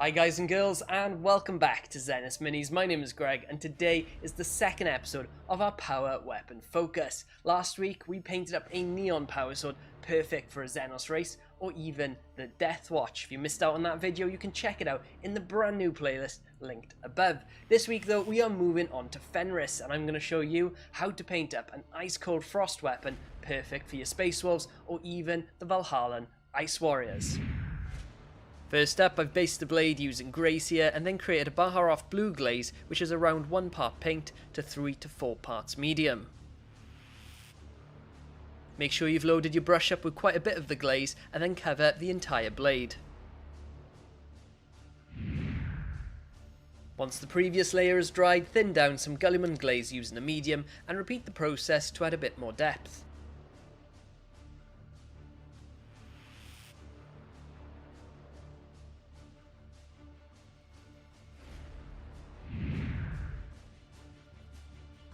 Hi guys and girls, and welcome back to Zenith Minis. My name is Greg, and today is the second episode of our power weapon focus. Last week we painted up a neon power sword, perfect for a Xenos race, or even the Death Watch. If you missed out on that video, you can check it out in the brand new playlist linked above. This week though, we are moving on to Fenris, and I'm going to show you how to paint up an Ice Cold Frost weapon, perfect for your Space Wolves, or even the Valhallan Ice Warriors. First up, I've based the blade using Gracia and then created a Baharoff blue glaze, which is around 1 part paint to 3 to 4 parts medium. Make sure you've loaded your brush up with quite a bit of the glaze and then cover the entire blade. Once the previous layer is dried, thin down some Guilliman glaze using a medium and repeat the process to add a bit more depth.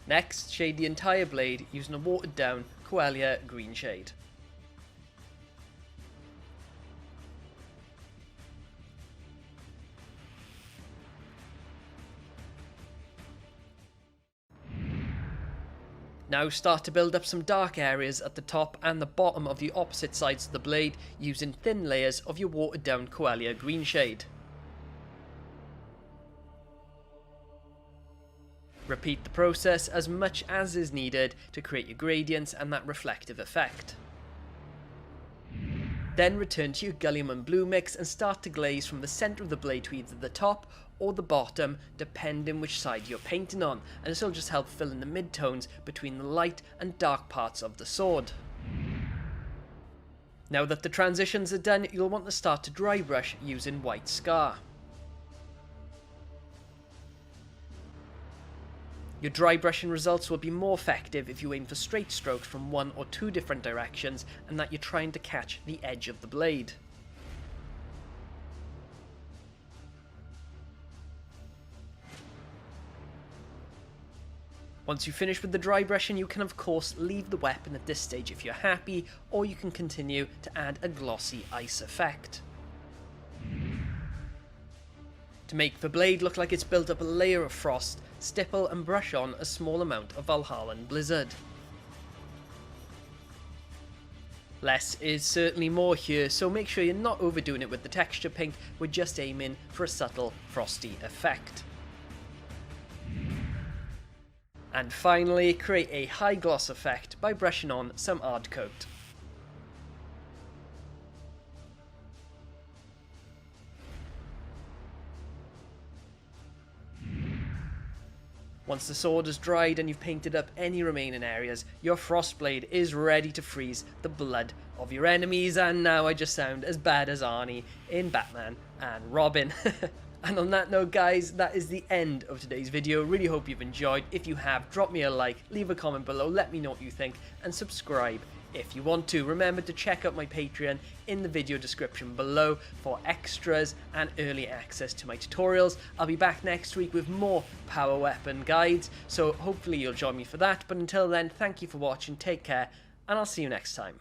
Next, shade the entire blade using a watered down Coelia green shade. Now start to build up some dark areas at the top and the bottom of the opposite sides of the blade using thin layers of your watered down Coelia green shade. Repeat the process as much as is needed to create your gradients and that reflective effect. Then return to your Guilliman blue mix and start to glaze from the centre of the blade to either the top or the bottom, depending which side you're painting on, and this will just help fill in the mid-tones between the light and dark parts of the sword. Now that the transitions are done, you'll want to start to dry brush using white scar. Your dry brushing results will be more effective if you aim for straight strokes from 1 or 2 different directions and that you're trying to catch the edge of the blade. Once you finish with the dry brushing, you can of course leave the weapon at this stage if you're happy, or you can continue to add a glossy ice effect. To make the blade look like it's built up a layer of frost, stipple and brush on a small amount of Valhallan Blizzard. Less is certainly more here, so make sure you're not overdoing it with the texture paint, we're just aiming for a subtle frosty effect. And finally, create a high gloss effect by brushing on some Ard Coat. Once the sword is dried and you've painted up any remaining areas, your frost blade is ready to freeze the blood of your enemies, and now I just sound as bad as Arnie in Batman and Robin. And on that note guys, that is the end of today's video. Really hope you've enjoyed. If you have, drop me a like, leave a comment below, let me know what you think, and subscribe if you want to. Remember to check out my Patreon in the video description below for extras and early access to my tutorials. I'll be back next week with more power weapon guides, so hopefully you'll join me for that. But until then, thank you for watching, take care, and I'll see you next time.